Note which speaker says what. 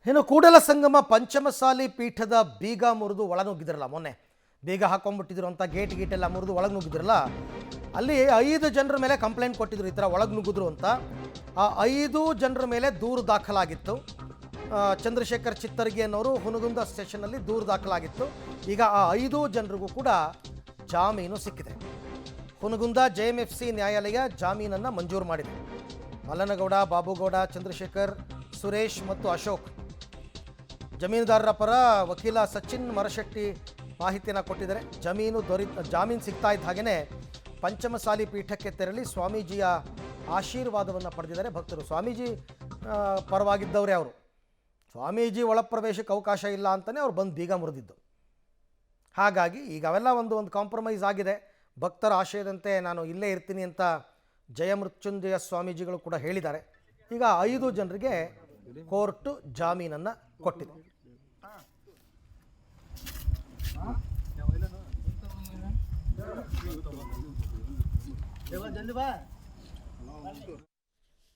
Speaker 1: ಇನ್ನು ಕೂಡಲ ಸಂಗಮ ಪಂಚಮಸಾಲಿ ಪೀಠದ ಬೀಗ ಮುರಿದು ಒಳನುಗ್ಗಿದ್ರಲ್ಲ, ಮೊನ್ನೆ ಬೀಗ ಹಾಕೊಂಡ್ಬಿಟ್ಟಿದ್ರು ಅಂತ ಗೇಟೆಲ್ಲ ಮುರಿದು ಒಳಗೆ ನುಗ್ಗಿದ್ರಲ್ಲ, ಅಲ್ಲಿ 5 ಜನರ ಮೇಲೆ ಕಂಪ್ಲೇಂಟ್ ಕೊಟ್ಟಿದ್ರು, ಈ ಥರ ಒಳಗೆ ನುಗ್ಗಿದ್ರು ಅಂತ. ಆ 5 ಜನರ ಮೇಲೆ ದೂರು ದಾಖಲಾಗಿತ್ತು. ಚಂದ್ರಶೇಖರ್ ಚಿತ್ತರ್ಗಿ ಅನ್ನೋರು ಹುನಗುಂದ ಸ್ಟೇಷನ್ನಲ್ಲಿ ದೂರು ದಾಖಲಾಗಿತ್ತು. ಈಗ ಆ 5 ಜನರಿಗೂ ಕೂಡ ಜಾಮೀನು ಸಿಕ್ಕಿದೆ. ಹುನಗುಂದ JMFC ನ್ಯಾಯಾಲಯ ಜಾಮೀನನ್ನು ಮಂಜೂರು ಮಾಡಿದೆ. ಮಲ್ಲನಗೌಡ, ಬಾಬುಗೌಡ, ಚಂದ್ರಶೇಖರ್, ಸುರೇಶ್ ಮತ್ತು ಅಶೋಕ್ ಜಮೀನುದಾರರ ಪರ ವಕೀಲ ಸಚಿನ್ ಮರಶೆಟ್ಟಿ ಮಾಹಿತಿಯನ್ನು ಕೊಟ್ಟಿದ್ದಾರೆ. ಜಾಮೀನು ಸಿಗ್ತಾ ಇದ್ದ ಹಾಗೆಯೇ ಪಂಚಮಸಾಲಿ ಪೀಠಕ್ಕೆ ತೆರಳಿ ಸ್ವಾಮೀಜಿಯ ಆಶೀರ್ವಾದವನ್ನು ಪಡೆದಿದ್ದಾರೆ ಭಕ್ತರು. ಸ್ವಾಮೀಜಿ ಪರವಾಗಿದ್ದವರೇ ಅವರು. ಸ್ವಾಮೀಜಿ ಒಳಪ್ರವೇಶಕ್ಕೆ ಅವಕಾಶ ಇಲ್ಲ ಅಂತಲೇ ಅವ್ರು ಬಂದು ಬೀಗ ಮುರಿದಿದ್ದು. ಹಾಗಾಗಿ ಈಗ ಅವೆಲ್ಲ ಒಂದು ಕಾಂಪ್ರಮೈಸ್ ಆಗಿದೆ. ಭಕ್ತರ ಆಶಯದಂತೆ ನಾನು ಇಲ್ಲೇ ಇರ್ತೀನಿ ಅಂತ ಜಯಮೃತ್ಯುಂಜಯ ಸ್ವಾಮೀಜಿಗಳು ಕೂಡ ಹೇಳಿದ್ದಾರೆ. ಈಗ 5 ಜನರಿಗೆ ಕೋರ್ಟು ಜಾಮೀನನ್ನು ಕೊಟ್ಟಿದೆ.